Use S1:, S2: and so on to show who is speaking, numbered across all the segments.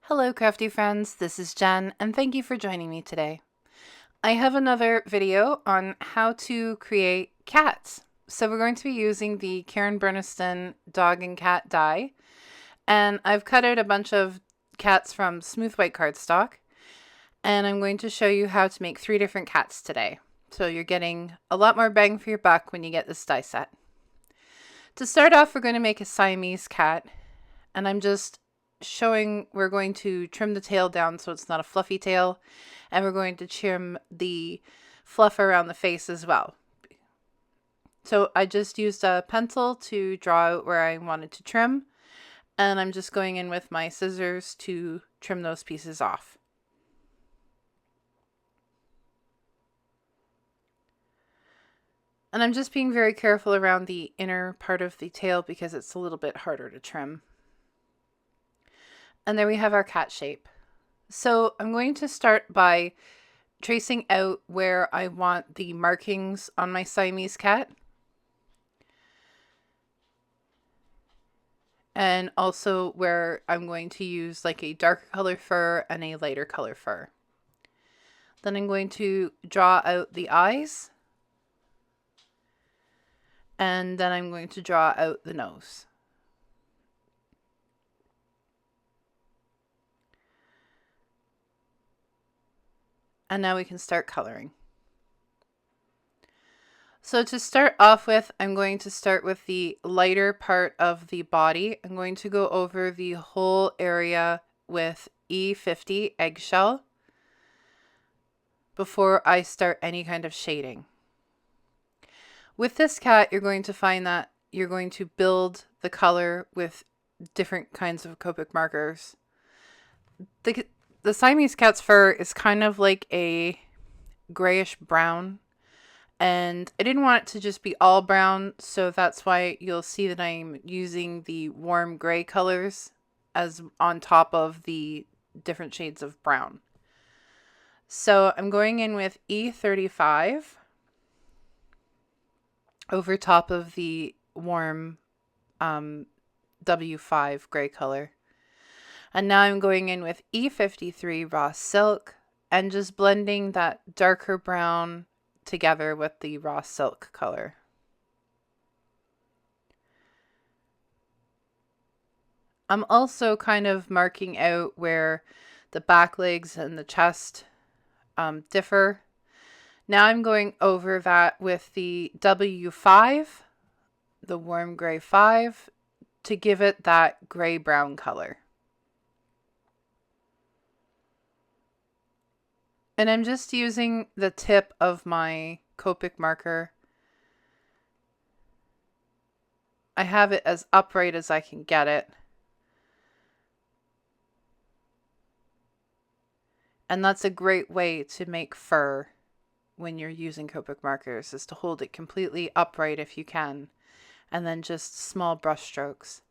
S1: Hello, Crafty Friends. This is Jen, and thank you for joining me today. I have another video on how to create cats. So we're going to be using the Burniston Dog and Cat die, and I've cut out a bunch of cats from smooth white cardstock, and I'm going to show you how to make 3 different cats today. So you're getting a lot more bang for your buck when you get this die set. To start off, we're going to make a Siamese cat, and I'm just showing we're going to trim the tail down so it's not a fluffy tail, and we're going to trim the fluff around the face as well. So I just used a pencil to draw out where I wanted to trim, and I'm just going in with my scissors to trim those pieces off. And I'm just being very careful around the inner part of the tail because it's a little bit harder to trim. And there we have our cat shape. So I'm going to start by tracing out where I want the markings on my Siamese cat. And also where I'm going to use like a darker color fur and a lighter color fur. Then I'm going to draw out the eyes. And then I'm going to draw out the nose. And now we can start coloring. So to start off with, I'm going to start with the lighter part of the body. I'm going to go over the whole area with E50 eggshell before I start any kind of shading. With this cat, you're going to find that you're going to build the color with different kinds of Copic markers. The Siamese cat's fur is kind of like a grayish brown, and I didn't want it to just be all brown, so that's why you'll see that I'm using the warm gray colors as on top of the different shades of brown. So I'm going in with E35 over top of the warm W5 gray color. And now I'm going in with E53 raw silk and just blending that darker brown together with the raw silk color. I'm also kind of marking out where the back legs and the chest differ. Now I'm going over that with the W5, the warm gray 5, to give it that gray-brown color. And I'm just using the tip of my Copic marker. I have it as upright as I can get it. And that's a great way to make fur when you're using Copic markers, is to hold it completely upright if you can, and then just small brush strokes.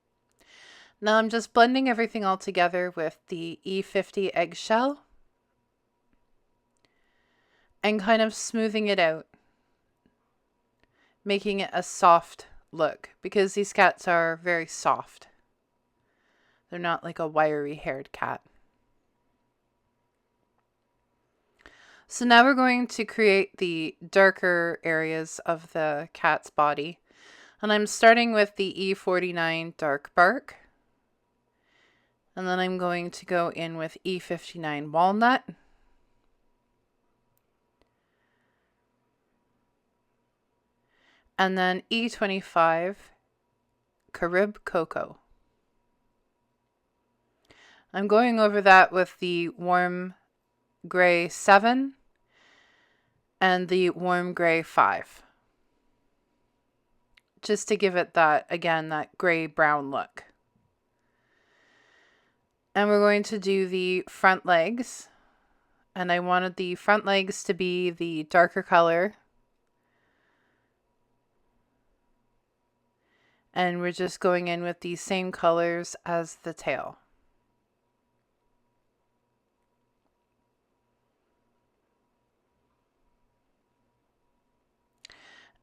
S1: Now I'm just blending everything all together with the E50 eggshell and kind of smoothing it out, making it a soft look, because these cats are very soft. They're not like a wiry haired cat. So now we're going to create the darker areas of the cat's body. And I'm starting with the E49 dark bark. And then I'm going to go in with E59 walnut. And then E25 Carib cocoa. I'm going over that with the warm gray 7 and the warm gray 5, just to give it that, again, that gray brown look. And we're going to do the front legs, and I wanted the front legs to be the darker color, and we're just going in with the same colors as the tail.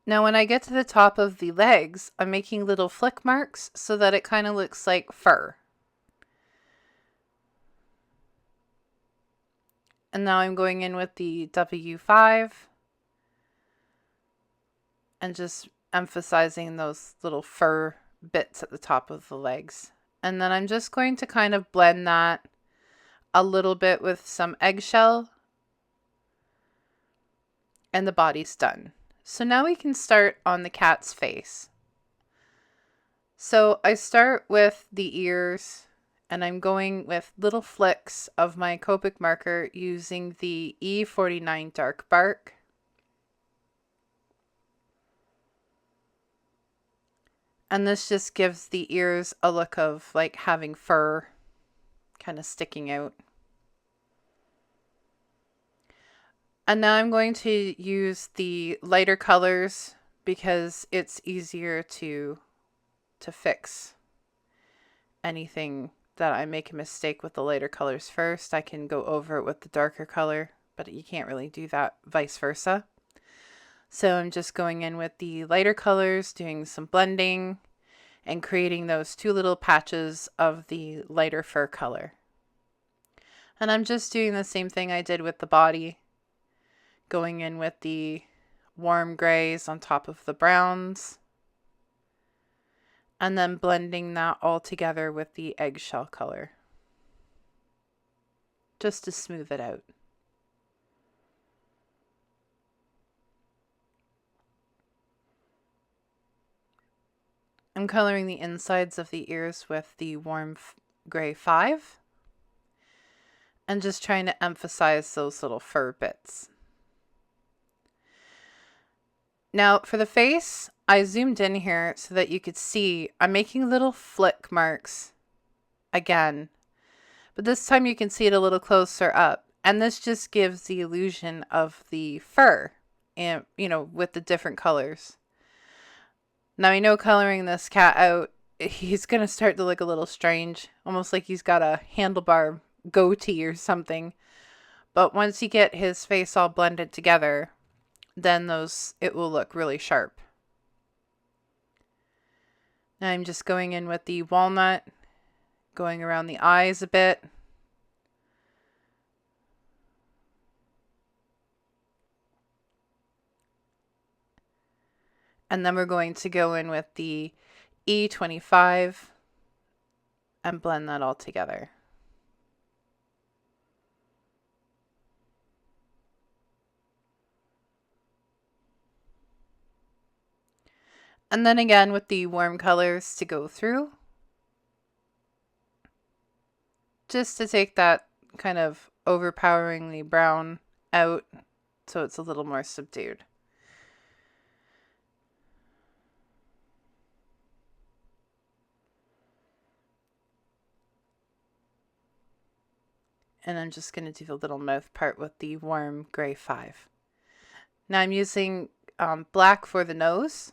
S1: Now when I get to the top of the legs, I'm making little flick marks so that it kind of looks like fur. And now I'm going in with the W5 and just emphasizing those little fur bits at the top of the legs. And then I'm just going to kind of blend that a little bit with some eggshell, and the body's done. So now we can start on the cat's face. So I start with the ears, and I'm going with little flicks of my Copic marker using the E49 dark bark. And this just gives the ears a look of like having fur kind of sticking out. And now I'm going to use the lighter colors because it's easier to fix anything that I make a mistake with the lighter colors first. I can go over it with the darker color, but you can't really do that vice versa. So I'm just going in with the lighter colors, doing some blending, and creating those two little patches of the lighter fur color. And I'm just doing the same thing I did with the body, going in with the warm grays on top of the browns, and then blending that all together with the eggshell color, just to smooth it out. I'm coloring the insides of the ears with the warm gray 5 and just trying to emphasize those little fur bits. Now for the face, I zoomed in here so that you could see I'm making little flick marks again, but this time you can see it a little closer up, and this just gives the illusion of the fur, and with the different colors. Now I know coloring this cat out, he's going to start to look a little strange, almost like he's got a handlebar goatee or something. But once you get his face all blended together, then it will look really sharp. Now I'm just going in with the walnut, going around the eyes a bit. And then we're going to go in with the E25 and blend that all together. And then again with the warm colors to go through, just to take that kind of overpoweringly brown out so it's a little more subdued. And I'm just going to do the little mouth part with the warm gray 5. Now I'm using black for the nose.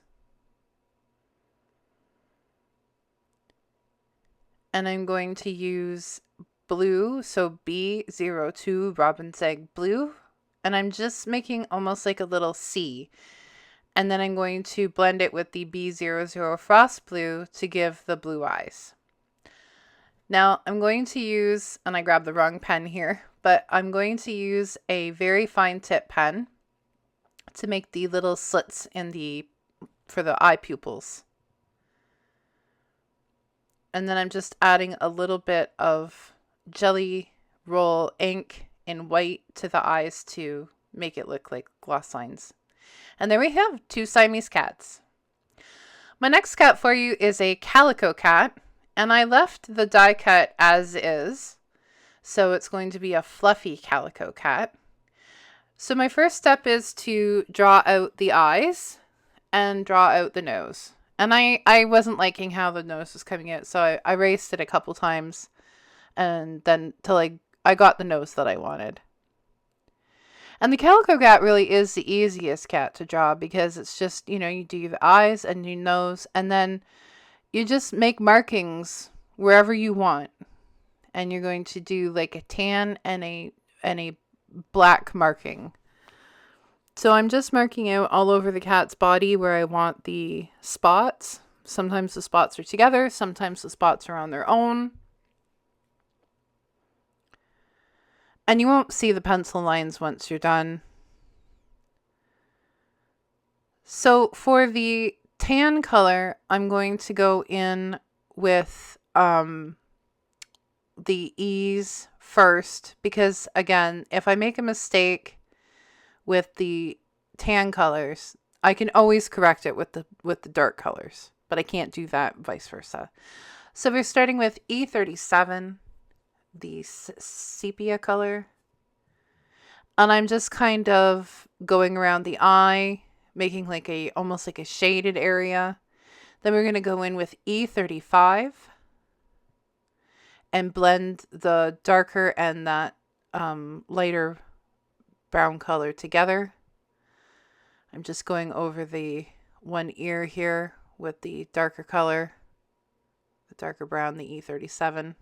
S1: And I'm going to use blue, so B02 Robin's Egg Blue. And I'm just making almost like a little C. And then I'm going to blend it with the B00 Frost Blue to give the blue eyes. Now I'm going to use, and I grabbed the wrong pen here, but I'm going to use a very fine tip pen to make the little slits for the eye pupils. And then I'm just adding a little bit of Jelly Roll ink in white to the eyes to make it look like gloss lines. And there we have 2 Siamese cats. My next cat for you is a calico cat. And I left the die cut as is, so it's going to be a fluffy calico cat. So my first step is to draw out the eyes and draw out the nose. And I wasn't liking how the nose was coming out, so I erased it a couple times, and then till I got the nose that I wanted. And the calico cat really is the easiest cat to draw because it's just, you do the eyes and your nose, and then you just make markings wherever you want. And you're going to do like a tan and a black marking. So I'm just marking out all over the cat's body where I want the spots. Sometimes the spots are together, sometimes the spots are on their own. And you won't see the pencil lines once you're done. So for the tan color, I'm going to go in with the E's first, because again, if I make a mistake with the tan colors, I can always correct it with the dark colors, but I can't do that vice versa. So we're starting with E37, the sepia color, and I'm just kind of going around the eye, making like almost like a shaded area. Then we're going to go in with E35 and blend the darker and that lighter brown color together. I'm just going over the one ear here with the darker color, the darker brown, the E37.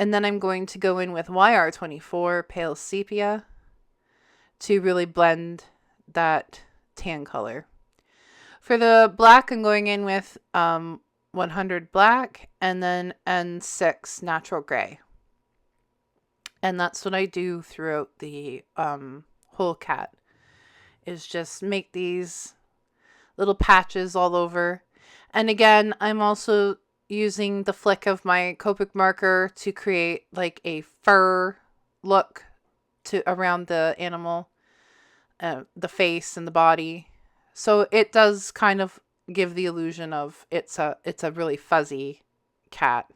S1: And then I'm going to go in with YR24 Pale Sepia to really blend that tan color. For the black, I'm going in with 100 black and then N6 natural gray. And that's what I do throughout the whole cat, is just make these little patches all over. And again, I'm also using the flick of my Copic marker to create like a fur look to around the animal, the face and the body. So it does kind of give the illusion of it's a really fuzzy cat.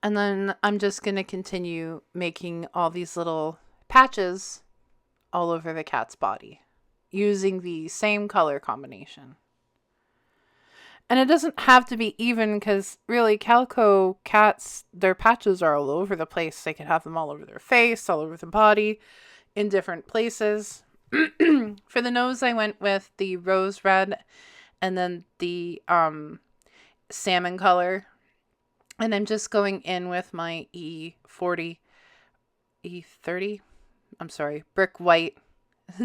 S1: And then I'm just going to continue making all these little patches all over the cat's body using the same color combination. And it doesn't have to be even, because really calico cats, their patches are all over the place. They can have them all over their face, all over the body, in different places. For the nose, I went with the rose red and then the salmon color. And I'm just going in with my E30, brick white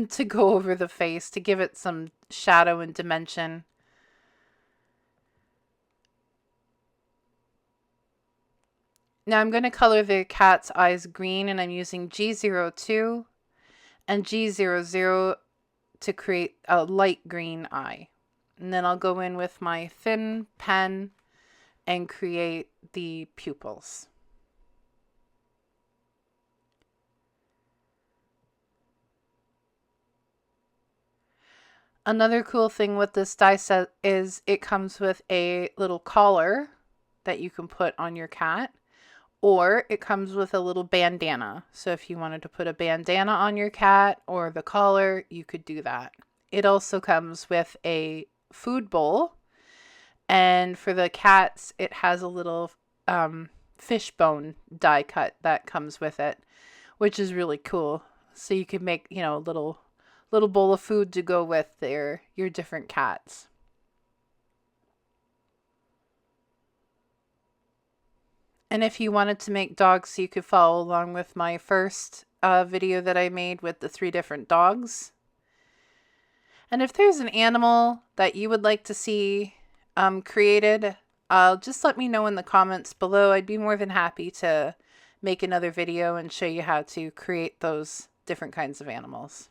S1: to go over the face to give it some shadow and dimension. Now I'm going to color the cat's eyes green, and I'm using G02 and G00 to create a light green eye. And then I'll go in with my thin pen and create the pupils. Another cool thing with this die set is it comes with a little collar that you can put on your cat, or it comes with a little bandana. So if you wanted to put a bandana on your cat or the collar, you could do that. It also comes with a food bowl, and for the cats, it has a little fish bone die cut that comes with it, which is really cool. So you can make, a little bowl of food to go with your different cats. And if you wanted to make dogs, you could follow along with my first video that I made with the 3 different dogs. And if there's an animal that you would like to see created, just let me know in the comments below. I'd be more than happy to make another video and show you how to create those different kinds of animals.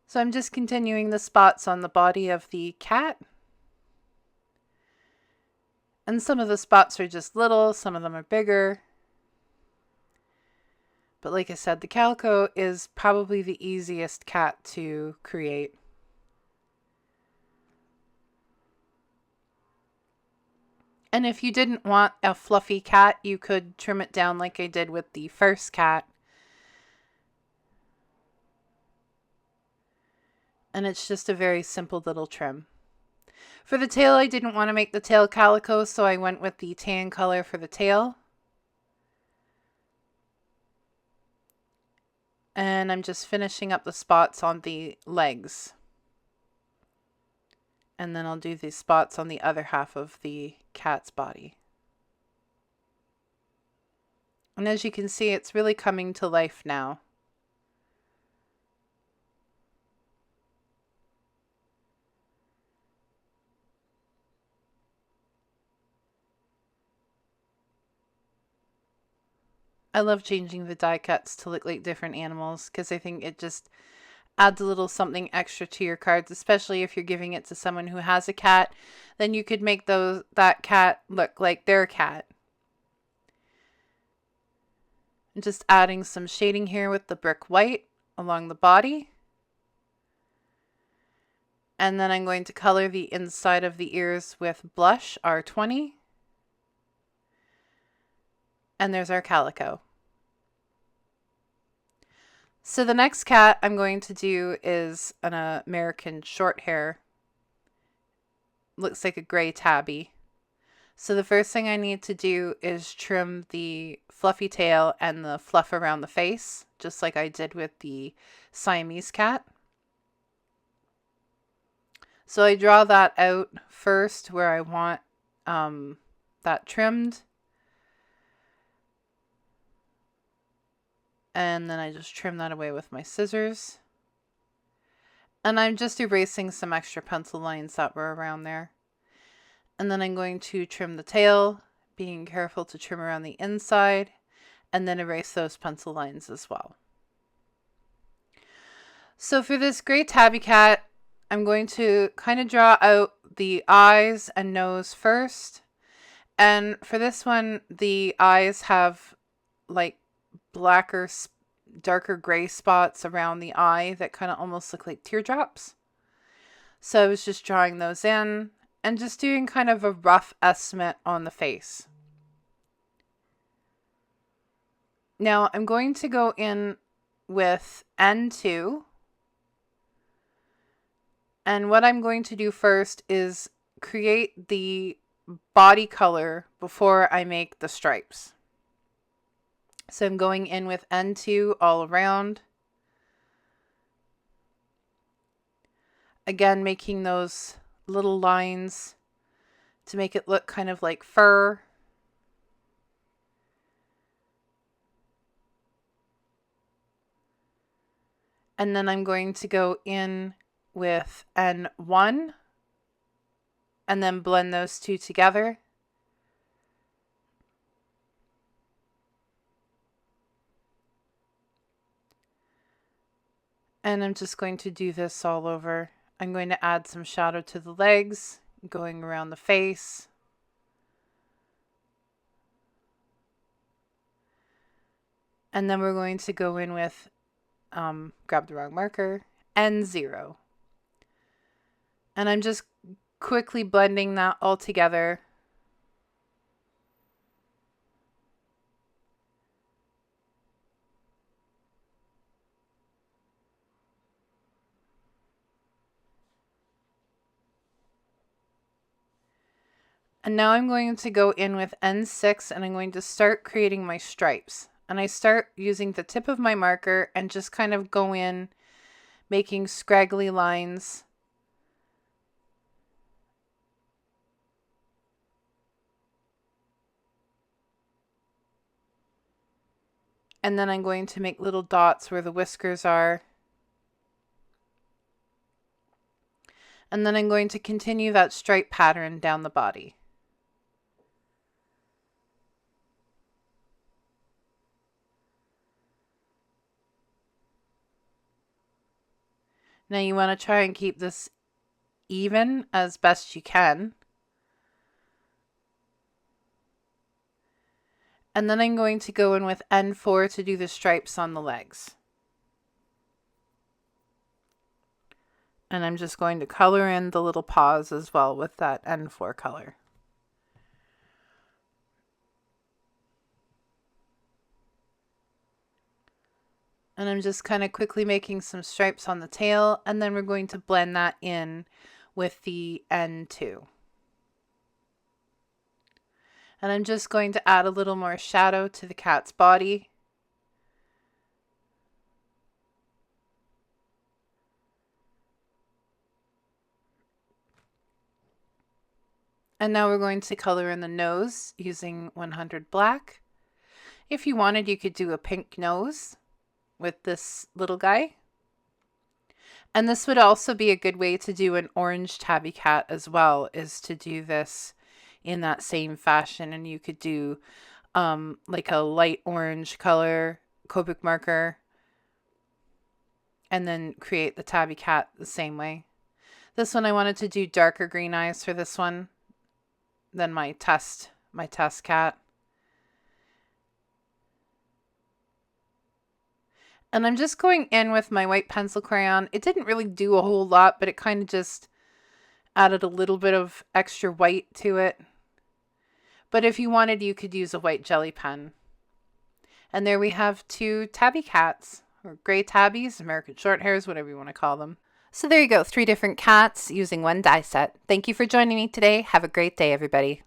S1: So I'm just continuing the spots on the body of the cat. And some of the spots are just little, some of them are bigger. But like I said, the calico is probably the easiest cat to create. And if you didn't want a fluffy cat, you could trim it down like I did with the first cat. And it's just a very simple little trim. For the tail, I didn't want to make the tail calico, so I went with the tan color for the tail. And I'm just finishing up the spots on the legs. And then I'll do the spots on the other half of the cat's body. And as you can see, it's really coming to life now. I love changing the die cuts to look like different animals because I think it just adds a little something extra to your cards, especially if you're giving it to someone who has a cat. Then you could make that cat look like their cat. And just adding some shading here with the brick white along the body. And then I'm going to color the inside of the ears with blush R20. And there's our calico. So the next cat I'm going to do is an American short hair. Looks like a gray tabby. So the first thing I need to do is trim the fluffy tail and the fluff around the face, just like I did with the Siamese cat. So I draw that out first where I want that trimmed. And then I just trim that away with my scissors. And I'm just erasing some extra pencil lines that were around there. And then I'm going to trim the tail, being careful to trim around the inside, and then erase those pencil lines as well. So for this gray tabby cat, I'm going to kind of draw out the eyes and nose first. And for this one, the eyes have like blacker, darker gray spots around the eye that kind of almost look like teardrops. So I was just drawing those in and just doing kind of a rough estimate on the face. Now I'm going to go in with N2. And what I'm going to do first is create the body color before I make the stripes. So I'm going in with N2 all around. Again, making those little lines to make it look kind of like fur. And then I'm going to go in with N1 and then blend those two together. And I'm just going to do this all over. I'm going to add some shadow to the legs, going around the face. And then we're going to go in with, grab the wrong marker, N0. And I'm just quickly blending that all together. And now I'm going to go in with N6 and I'm going to start creating my stripes. And I start using the tip of my marker and just kind of go in making scraggly lines. And then I'm going to make little dots where the whiskers are. And then I'm going to continue that stripe pattern down the body. Now you want to try and keep this even as best you can. And then I'm going to go in with N4 to do the stripes on the legs. And I'm just going to color in the little paws as well with that N4 color. And I'm just kind of quickly making some stripes on the tail, and then we're going to blend that in with the N2. And I'm just going to add a little more shadow to the cat's body. And now we're going to color in the nose using 100 black. If you wanted, you could do a pink nose with this little guy. And this would also be a good way to do an orange tabby cat as well, is to do this in that same fashion. And you could do like a light orange color Copic marker, and then create the tabby cat the same way. This one I wanted to do darker green eyes for this one than my test cat. And I'm just going in with my white pencil crayon. It didn't really do a whole lot, but it kind of just added a little bit of extra white to it. But if you wanted, you could use a white jelly pen. And there we have 2 tabby cats, or gray tabbies, American short hairs, whatever you want to call them. So there you go, 3 different cats using 1 die set. Thank you for joining me today. Have a great day, everybody.